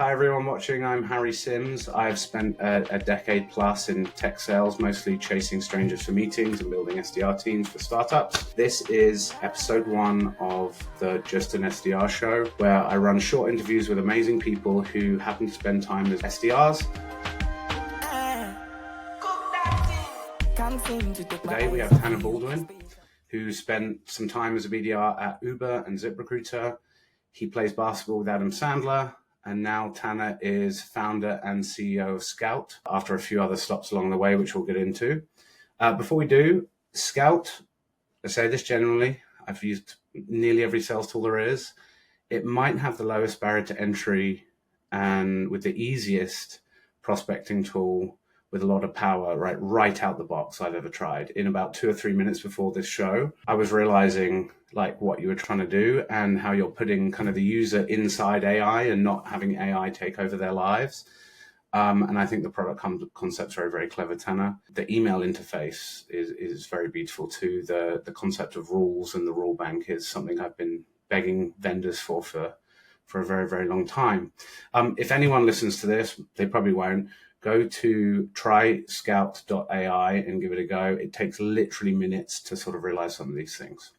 Hi everyone watching, I'm Harry Sims. I've spent a decade plus in tech sales, mostly chasing strangers for meetings and building SDR teams for startups. This is episode 1 of the Just an SDR show, where I run short interviews with amazing people who happen to spend time as SDRs. Today we have Tanner Baldwin, who spent some time as a BDR at Uber and ZipRecruiter. He plays basketball with Adam Sandler, and now Tanner is founder and CEO of Scout, after a few other stops along the way, which we'll get into. Before we do, Scout, I say this generally, I've used nearly every sales tool there is. It might have the lowest barrier to entry and with the easiest prospecting tool with a lot of power, right out the box I've ever tried. In about 2 or 3 minutes before this show, I was realizing like what you were trying to do and how you're putting kind of the user inside AI and not having AI take over their lives. And I think the product concept's very, very clever, Tanner. The email interface is very beautiful too. The concept of rules and the rule bank is something I've been begging vendors for a very, very long time. If anyone listens to this, they probably won't. Go to tryscout.ai and give it a go. It takes literally minutes to sort of realize some of these things.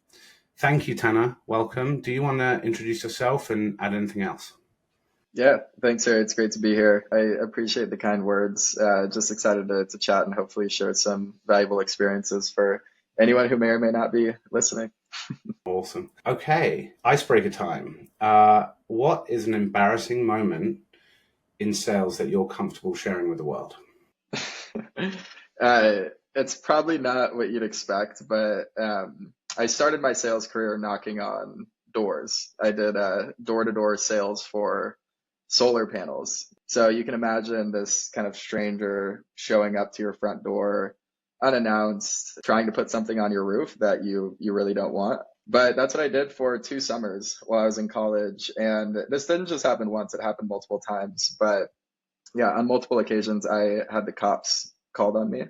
Thank you, Tanner. Welcome. Do you want to introduce yourself and add anything else? Yeah, thanks, Harry. It's great to be here. I appreciate the kind words. Just excited to chat and hopefully share some valuable experiences for anyone who may or may not be listening. Awesome. Okay, icebreaker time. What is an embarrassing moment in sales that you're comfortable sharing with the world? It's probably not what you'd expect, but I started my sales career knocking on doors. I did door-to-door sales for solar panels. So you can imagine this kind of stranger showing up to your front door unannounced, trying to put something on your roof that you really don't want. But that's what I did for 2 summers while I was in college. And this didn't just happen once, it happened multiple times. But yeah, on multiple occasions, I had the cops called on me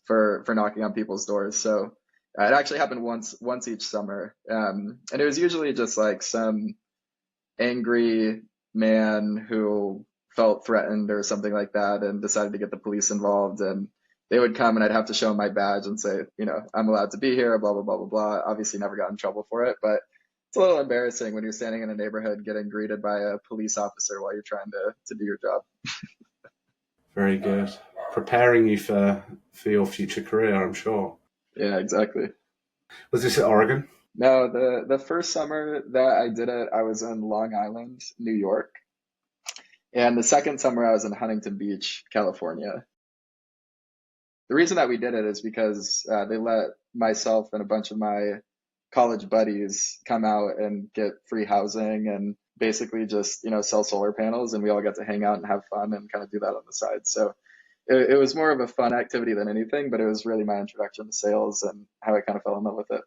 for knocking on people's doors. So it actually happened once each summer. And it was usually just like some angry man who felt threatened or something like that and decided to get the police involved. And they would come and I'd have to show them my badge and say, I'm allowed to be here, blah, blah, blah, blah, blah. Obviously never got in trouble for it, but it's a little embarrassing when you're standing in a neighborhood getting greeted by a police officer while you're trying to do your job. Very good. Preparing you for your future career, I'm sure. Yeah, exactly. Was this at Oregon? No, the first summer that I did it, I was in Long Island, New York. And the second summer I was in Huntington Beach, California. The reason that we did it is because they let myself and a bunch of my college buddies come out and get free housing and basically just, sell solar panels, and we all got to hang out and have fun and kind of do that on the side. So it was more of a fun activity than anything, but it was really my introduction to sales and how I kind of fell in love with it.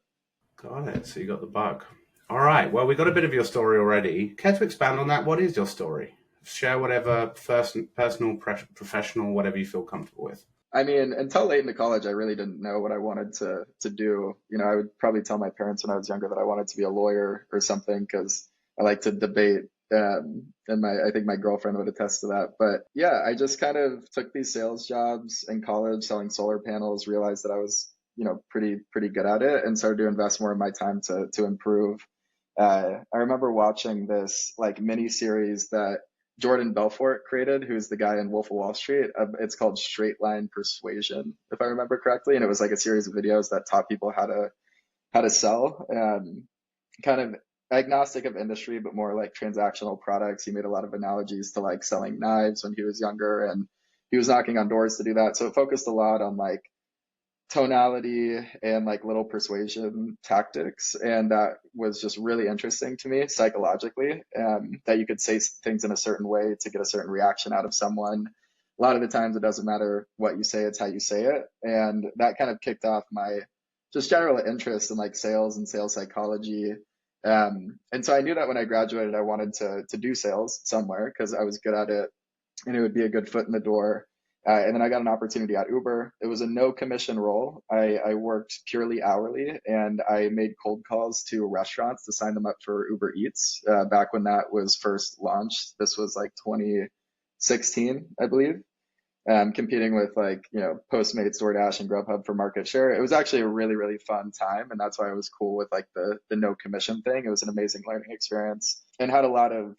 Got it. So you got the bug. All right. Well, we got a bit of your story already. Care to expand on that? What is your story? Share whatever personal, professional, whatever you feel comfortable with. I mean, until late into college, I really didn't know what I wanted to do. I would probably tell my parents when I was younger that I wanted to be a lawyer or something because I like to debate. And I think my girlfriend would attest to that. But yeah, I just kind of took these sales jobs in college selling solar panels, realized that I was, pretty good at it, and started to invest more of my time to improve. I remember watching this like mini series that Jordan Belfort created, who's the guy in Wolf of Wall Street. It's called Straight Line Persuasion, if I remember correctly. And it was like a series of videos that taught people how to sell, kind of agnostic of industry, but more like transactional products. He made a lot of analogies to like selling knives when he was younger, and he was knocking on doors to do that. So it focused a lot on like tonality and like little persuasion tactics, and that was just really interesting to me psychologically, that you could say things in a certain way to get a certain reaction out of someone. A lot of the times it doesn't matter what you say, it's how you say it. And that kind of kicked off my just general interest in like sales and sales psychology. And so I knew that when I graduated I wanted to do sales somewhere because I was good at it and it would be a good foot in the door. And then I got an opportunity at Uber. It was a no commission role. I worked purely hourly, and I made cold calls to restaurants to sign them up for Uber Eats back when that was first launched. This was like 2016, I believe, competing with like, Postmates, DoorDash, and Grubhub for market share. It was actually a really, really fun time. And that's why I was cool with like the no commission thing. It was an amazing learning experience and had a lot of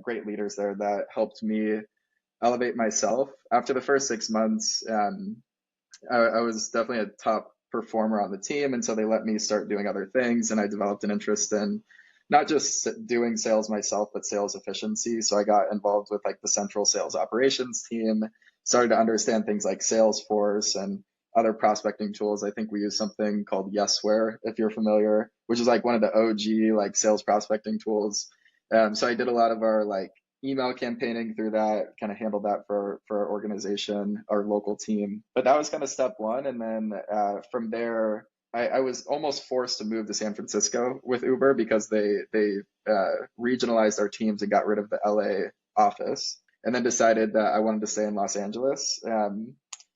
great leaders there that helped me elevate myself. After the first 6 months, I was definitely a top performer on the team. And so they let me start doing other things. And I developed an interest in not just doing sales myself, but sales efficiency. So I got involved with like the central sales operations team, started to understand things like Salesforce and other prospecting tools. I think we use something called Yesware, if you're familiar, which is like one of the OG like sales prospecting tools. So I did a lot of our like email campaigning through that, kind of handled that for our organization, our local team. But that was kind of step one. And then from there, I was almost forced to move to San Francisco with Uber because they regionalized our teams and got rid of the LA office, and then decided that I wanted to stay in Los Angeles.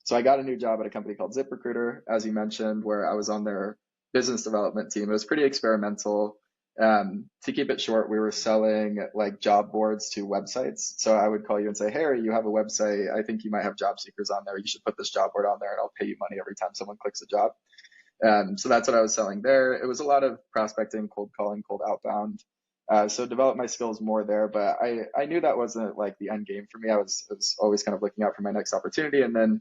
So I got a new job at a company called ZipRecruiter, as you mentioned, where I was on their business development team. It was pretty experimental. To keep it short, we were selling like job boards to websites. So I would call you and say, "Hey, you have a website. I think you might have job seekers on there. You should put this job board on there and I'll pay you money every time someone clicks a job." So that's what I was selling there. It was a lot of prospecting, cold calling, cold outbound. So developed my skills more there, but I knew that wasn't like the end game for me. I was always kind of looking out for my next opportunity. And then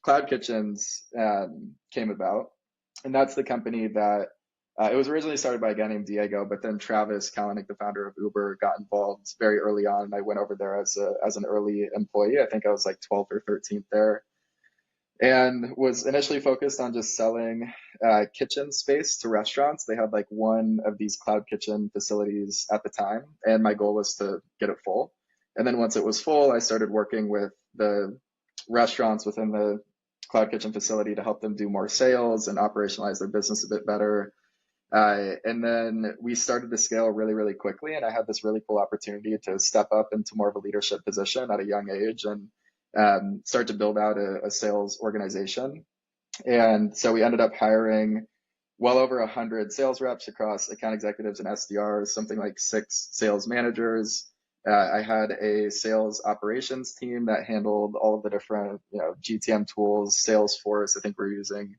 Cloud Kitchens came about. And that's the company that it was originally started by a guy named Diego, but then Travis Kalanick, the founder of Uber, got involved very early on. And I went over there as an early employee. I think I was like 12th or 13th there, and was initially focused on just selling kitchen space to restaurants. They had like one of these cloud kitchen facilities at the time, and my goal was to get it full. And then once it was full, I started working with the restaurants within the cloud kitchen facility to help them do more sales and operationalize their business a bit better. And then we started to scale really, really quickly. And I had this really cool opportunity to step up into more of a leadership position at a young age and start to build out a sales organization. And so we ended up hiring well over 100 sales reps across account executives and SDRs, something like 6 sales managers. I had a sales operations team that handled all of the different, GTM tools, Salesforce. I think we're using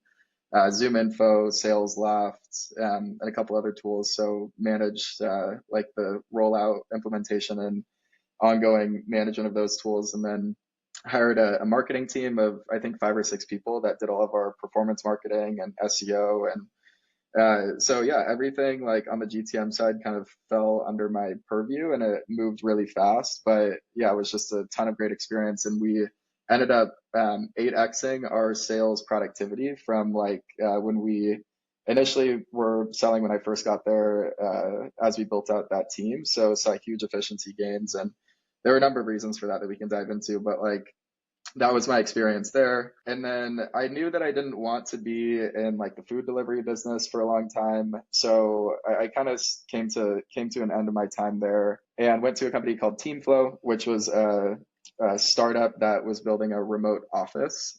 Zoom Info, Sales Loft, and a couple other tools. So managed like the rollout, implementation, and ongoing management of those tools. And then hired a marketing team of, I think, 5 or 6 people that did all of our performance marketing and SEO. And so, yeah, everything like on the GTM side kind of fell under my purview, and it moved really fast. But yeah, it was just a ton of great experience. And we ended up 8xing our sales productivity from like when we initially were selling when I first got there as we built out that team. So saw huge efficiency gains. And there were a number of reasons for that we can dive into, but like that was my experience there. And then I knew that I didn't want to be in like the food delivery business for a long time. So I kind of came to an end of my time there and went to a company called Teamflow, which was a startup that was building a remote office.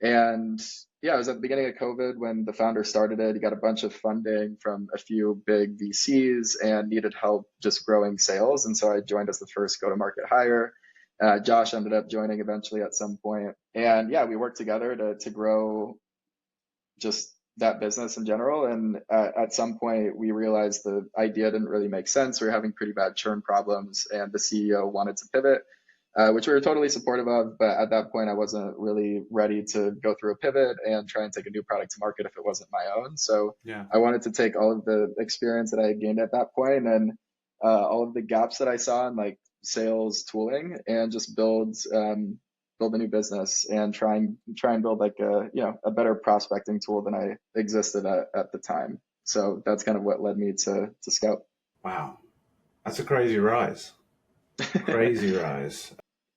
And yeah, it was at the beginning of COVID when the founder started it. He got a bunch of funding from a few big VCs and needed help just growing sales. And so I joined as the first go-to-market hire. Josh ended up joining eventually at some point. And yeah, we worked together to grow just that business in general. And at some point, we realized the idea didn't really make sense. We were having pretty bad churn problems, and the CEO wanted to pivot, which we were totally supportive of. But at that point, I wasn't really ready to go through a pivot and try and take a new product to market if it wasn't my own. So Yeah. I wanted to take all of the experience that I had gained at that point and all of the gaps that I saw in like sales tooling and just build a new business and try and build like a better prospecting tool than I existed at the time. So that's kind of what led me to Scout. Wow. That's a crazy rise. Crazy rise.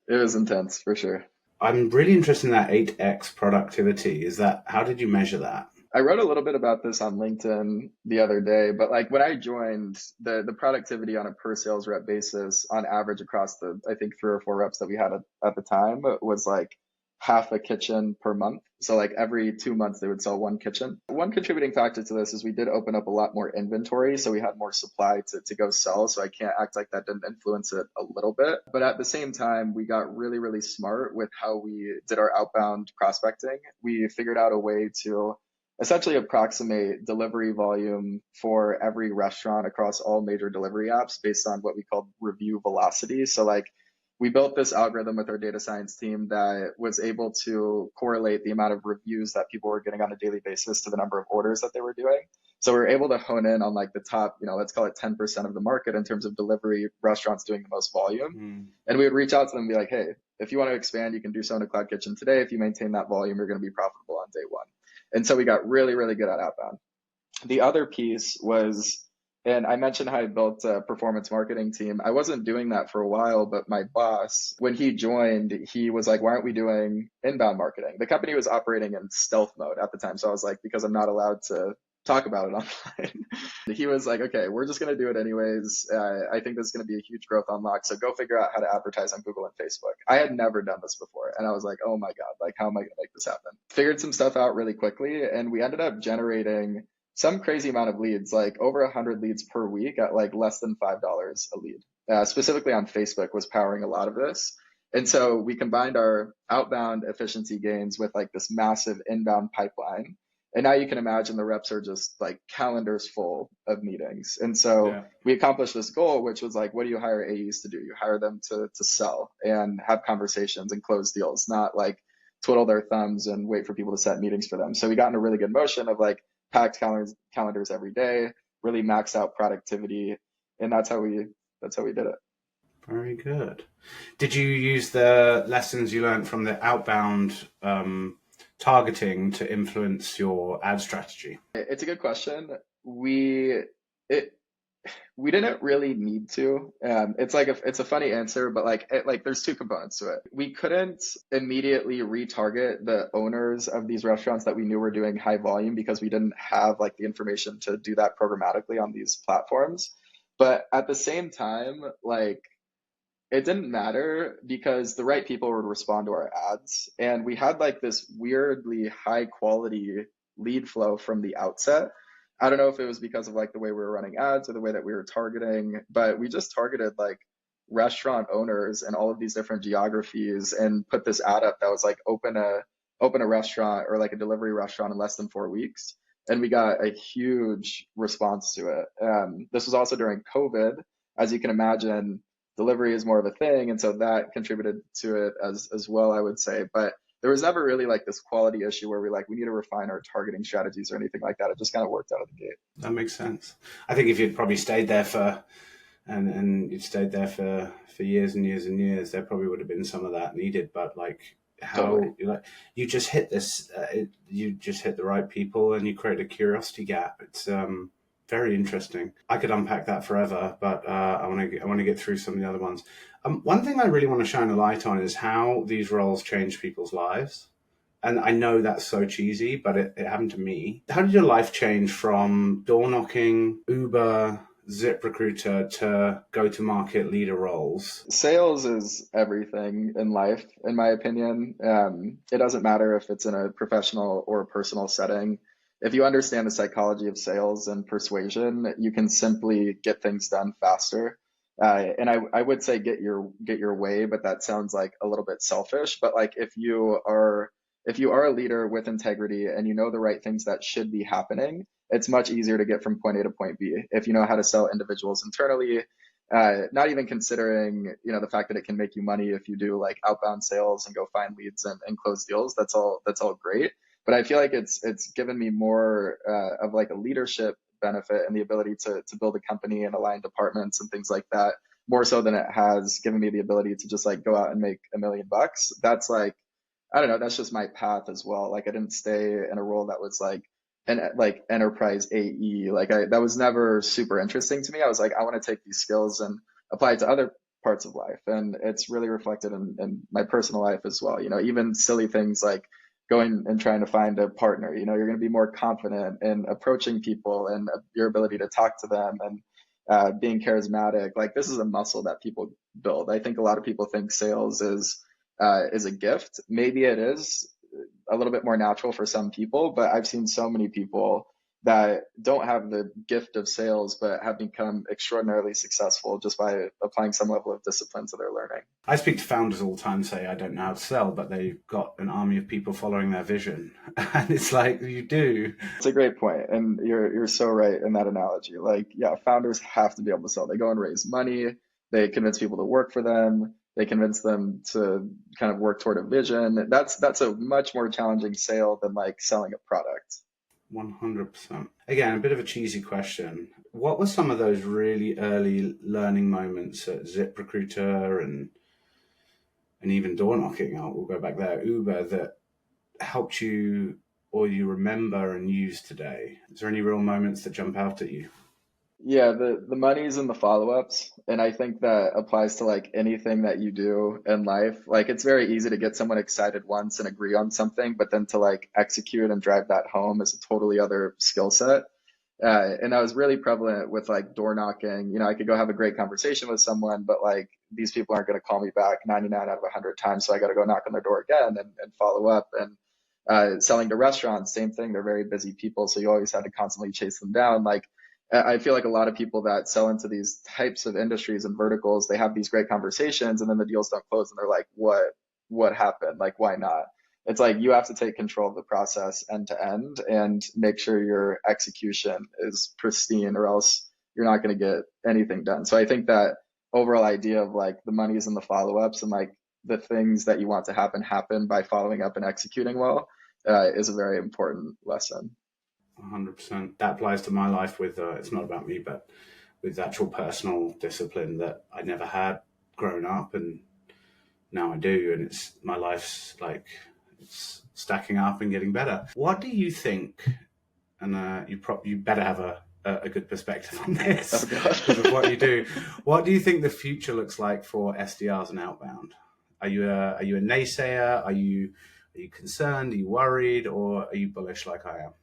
It was intense for sure. I'm really interested in that 8x productivity. How did you measure that? I wrote a little bit about this on LinkedIn the other day, but like when I joined, the productivity on a per sales rep basis on average across the, I think 3 or 4 reps that we had at the time was like half a kitchen per month. So like every 2 months they would sell one kitchen. One contributing factor to this is we did open up a lot more inventory, so we had more supply to go sell. So I can't act like that didn't influence it a little bit. But at the same time, we got really, really smart with how we did our outbound prospecting. We figured out a way to essentially approximate delivery volume for every restaurant across all major delivery apps based on what we called review velocity. So like we built this algorithm with our data science team that was able to correlate the amount of reviews that people were getting on a daily basis to the number of orders that they were doing. So we were able to hone in on like the top, let's call it 10% of the market in terms of delivery restaurants doing the most volume. And we would reach out to them and be like, hey, if you want to expand, you can do so in a cloud kitchen today. If you maintain that volume, you're going to be profitable on day one. And so we got really, really good at outbound. The other piece was, and I mentioned how I built a performance marketing team. I wasn't doing that for a while, but my boss, when he joined, he was like, why aren't we doing inbound marketing? The company was operating in stealth mode at the time. So I was like, because I'm not allowed to talk about it online. He was like, okay, we're just going to do it anyways. I think this is going to be a huge growth unlock. So go figure out how to advertise on Google and Facebook. I had never done this before. And I was like, oh my God, like, how am I going to make this happen? Figured some stuff out really quickly. And we ended up generating some crazy amount of leads, like over 100 leads per week at like less than $5 a lead. Specifically on Facebook was powering a lot of this. And so we combined our outbound efficiency gains with like this massive inbound pipeline. And now you can imagine the reps are just like calendars full of meetings. And so we accomplished this goal, which was like, what do you hire AEs to do? You hire them to sell and have conversations and close deals, not like twiddle their thumbs and wait for people to set meetings for them. So we got in a really good motion of like packed calendars every day, really maxed out productivity. And that's how we did it. Very good. Did you use the lessons you learned from the outbound targeting to influence your ad strategy? It's a good question. We didn't really need to. It's a funny answer, but there's two components to it. We couldn't immediately retarget the owners of these restaurants that we knew were doing high volume because we didn't have like the information to do that programmatically on these platforms. But at the same time, like it didn't matter because the right people would respond to our ads. And we had like this weirdly high quality lead flow from the outset. I don't know if it was because of like the way we were running ads or the way that we were targeting, but we just targeted like restaurant owners in all of these different geographies and put this ad up that was like open a restaurant or like a delivery restaurant in less than 4 weeks. And we got a huge response to it. This was also during COVID. As you can imagine, delivery is more of a thing. And so that contributed to it as well, I would say. But there was never really like this quality issue where we need to refine our targeting strategies or anything like that. It just kind of worked out of the gate. That makes sense. I think if you'd probably stayed there for years and years and years, there probably would have been some of that needed. But like how you just hit this, you just hit the right people and you create a curiosity gap. It's very interesting. I could unpack that forever, but I want to get through some of the other ones. One thing I really want to shine a light on is how these roles change people's lives. And I know that's so cheesy, but it happened to me. How did your life change from door knocking, Uber, ZipRecruiter to go-to-market leader roles? Sales is everything in life, in my opinion. It doesn't matter if it's in a professional or a personal setting. If you understand the psychology of sales and persuasion, you can simply get things done faster. And I would say get your way, but that sounds like a little bit selfish. But like if you are a leader with integrity and you know the right things that should be happening, it's much easier to get from point A to point B. If you know how to sell individuals internally, not even considering the fact that it can make you money if you do like outbound sales and go find leads and close deals. That's all great. But I feel like it's given me more of like a leadership benefit and the ability to build a company and align departments and things like that, more so than it has given me the ability to just like go out and make $1 million. That's like, I don't know, that's just my path as well. Like I didn't stay in a role that was like like enterprise AE. That was never super interesting to me. I was like, I want to take these skills and apply it to other parts of life. And it's really reflected in my personal life as well. Even silly things like going and trying to find a partner. You know, you're going to be more confident in approaching people and your ability to talk to them and being charismatic. Like this is a muscle that people build. I think a lot of people think sales is a gift. Maybe it is a little bit more natural for some people, but I've seen so many people that don't have the gift of sales, but have become extraordinarily successful just by applying some level of discipline to their learning. I speak to founders all the time, say I don't know how to sell, but they've got an army of people following their vision. And it's like, you do. It's a great point, and you're so right in that analogy. Like, yeah, founders have to be able to sell. They go and raise money, they convince people to work for them, they convince them to kind of work toward a vision. That's a much more challenging sale than like selling a product. 100%. Again, a bit of a cheesy question. What were some of those really early learning moments at ZipRecruiter and even door knocking? We'll go back there, Uber, that helped you or you remember and use today? Is there any real moments that jump out at you? Yeah, the money's in the follow-ups, and I think that applies to like anything that you do in life. Like it's very easy to get someone excited once and agree on something, but then to like execute and drive that home is a totally other skill set. And that was really prevalent with like door knocking. You know, I could go have a great conversation with someone, but like these people aren't going to call me back 99 out of 100 times. So I got to go knock on their door again and follow up. And selling to restaurants, same thing. They're very busy people. So you always had to constantly chase them down. Like I feel like a lot of people that sell into these types of industries and verticals, they have these great conversations and then the deals don't close and they're like, what happened? Like, why not? It's like you have to take control of the process end to end and make sure your execution is pristine or else you're not going to get anything done. So I think that overall idea of like the money's in the follow-ups and like the things that you want to happen by following up and executing well is a very important lesson. 100%. That applies to my life with, it's not about me, but with actual personal discipline that I never had growing up and now I do. And it's my life's like, it's stacking up and getting better. What do you think? And you better have a good perspective on this because of what you do. What do you think the future looks like for SDRs and outbound? Are you a naysayer? Are you concerned? Are you worried? Or are you bullish like I am?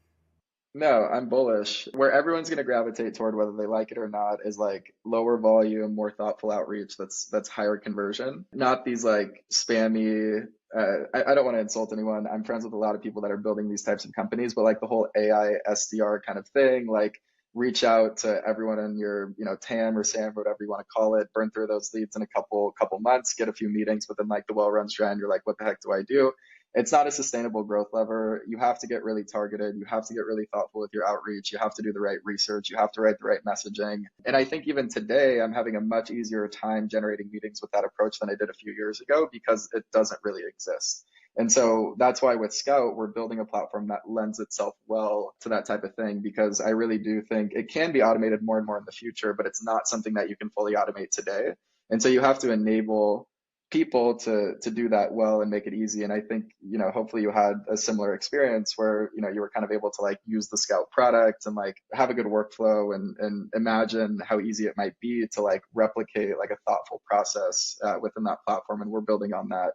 No, I'm bullish. Where everyone's going to gravitate toward, whether they like it or not, is like lower volume, more thoughtful outreach that's higher conversion. Not these like spammy. I don't want to insult anyone. I'm friends with a lot of people that are building these types of companies, but like the whole AI SDR kind of thing, like reach out to everyone in your, TAM or SAM, whatever you want to call it, burn through those leads in a couple months, get a few meetings, but then like the well-run strand, you're like, what the heck do I do? It's not a sustainable growth lever. You have to get really targeted. You have to get really thoughtful with your outreach. You have to do the right research. You have to write the right messaging. And I think even today, I'm having a much easier time generating meetings with that approach than I did a few years ago because it doesn't really exist. And so that's why with Scout, we're building a platform that lends itself well to that type of thing because I really do think it can be automated more and more in the future, but it's not something that you can fully automate today. And so you have to enable people to do that well and make it easy. And I think, hopefully you had a similar experience where, you were kind of able to like use the Scout product and like have a good workflow and imagine how easy it might be to like replicate like a thoughtful process within that platform. And we're building on that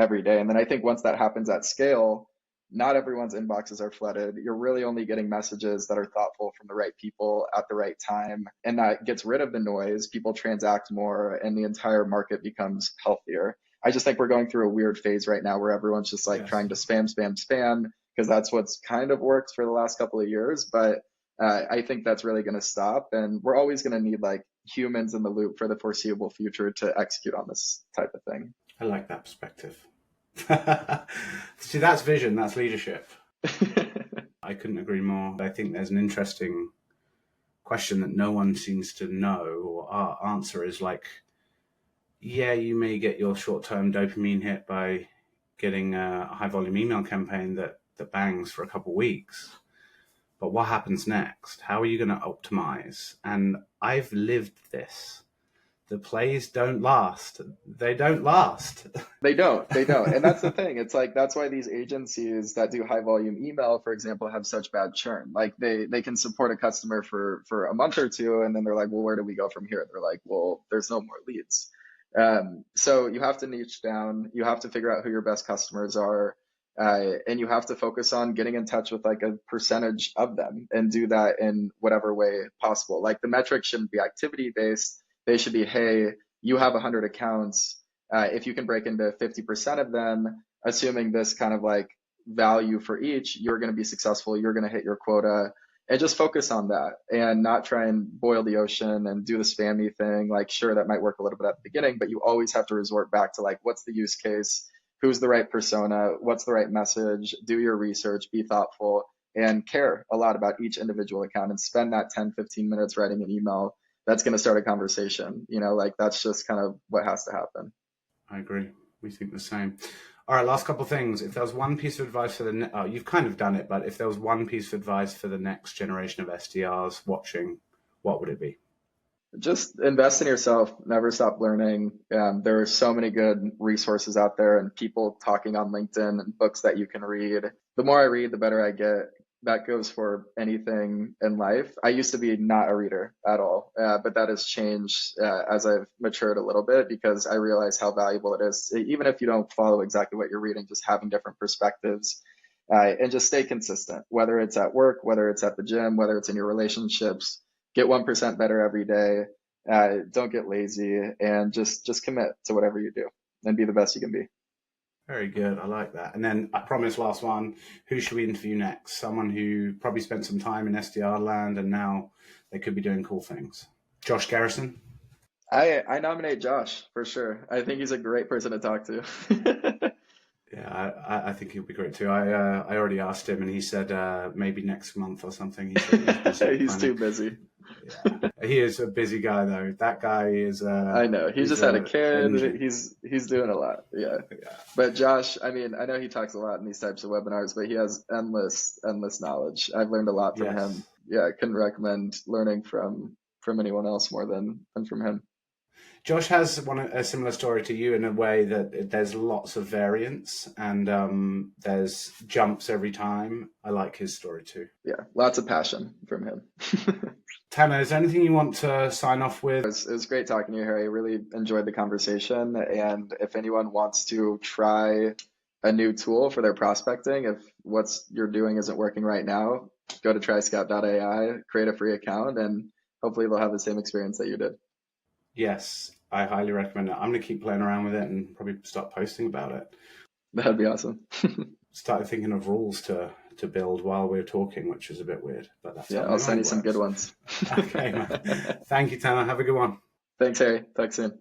every day. And then I think once that happens at scale, not everyone's inboxes are flooded. You're really only getting messages that are thoughtful from the right people at the right time. And that gets rid of the noise. People transact more and the entire market becomes healthier. I just think we're going through a weird phase right now where everyone's just like trying to spam because that's what's kind of worked for the last couple of years. But I think that's really going to stop. And we're always going to need like humans in the loop for the foreseeable future to execute on this type of thing. I like that perspective. See, that's vision, that's leadership. I couldn't agree more. I think there's an interesting question that no one seems to know or our answer is like, yeah, you may get your short-term dopamine hit by getting a high-volume email campaign that bangs for a couple of weeks. But what happens next? How are you going to optimize? And I've lived this. The plays don't last. They don't last. They don't. And that's the thing. It's like, that's why these agencies that do high volume email, for example, have such bad churn. Like they can support a customer for a month or two. And then they're like, well, where do we go from here? They're like, well, there's no more leads. So you have to niche down. You have to figure out who your best customers are. And you have to focus on getting in touch with like a percentage of them and do that in whatever way possible. Like the metrics shouldn't be activity based. They should be, hey, you have 100 accounts. If you can break into 50% of them, assuming this kind of like value for each, you're going to be successful. You're going to hit your quota, and just focus on that and not try and boil the ocean and do the spammy thing. Like, sure, that might work a little bit at the beginning, but you always have to resort back to like, what's the use case? Who's the right persona? What's the right message? Do your research, be thoughtful, and care a lot about each individual account, and spend that 10, 15 minutes writing an email that's going to start a conversation. Like that's just kind of what has to happen. I agree. We think the same. All right, last couple of things. If there was one piece of advice for you've kind of done it, but if there was one piece of advice for the next generation of SDRs watching, what would it be? Just invest in yourself. Never stop learning. There are so many good resources out there and people talking on LinkedIn and books that you can read. The more I read, the better I get. That goes for anything in life. I used to be not a reader at all, but that has changed as I've matured a little bit, because I realize how valuable it is. Even if you don't follow exactly what you're reading, just having different perspectives, and just stay consistent, whether it's at work, whether it's at the gym, whether it's in your relationships. Get 1% better every day. Don't get lazy, and just commit to whatever you do and be the best you can be. Very good. I like that. And then I promise, last one, who should we interview next? Someone who probably spent some time in SDR land and now they could be doing cool things. Josh Garrison? I nominate Josh for sure. I think he's a great person to talk to. Yeah, I think he'll be great too. I already asked him and he said maybe next month or something. He said he's too busy. Yeah. He is a busy guy though. That guy is. I know. He just had a kid. He's doing a lot. Yeah. But Josh, I mean, I know he talks a lot in these types of webinars, but he has endless knowledge. I've learned a lot from him. Yeah, I couldn't recommend learning from anyone else more than from him. Josh has a similar story to you in a way that there's lots of variance and there's jumps every time. I like his story too. Yeah, lots of passion from him. Tanner, is there anything you want to sign off with? It was great talking to you, Harry. Really enjoyed the conversation. And if anyone wants to try a new tool for their prospecting, if what you're doing isn't working right now, go to tryscout.ai, create a free account, and hopefully they'll have the same experience that you did. Yes, I highly recommend it. I'm going to keep playing around with it and probably start posting about it. That'd be awesome. Started thinking of rules to build while we were talking, which is a bit weird, but that's I'll send you some good ones. Okay, man. Thank you, Tanner. Have a good one. Thanks, Harry. Talk soon.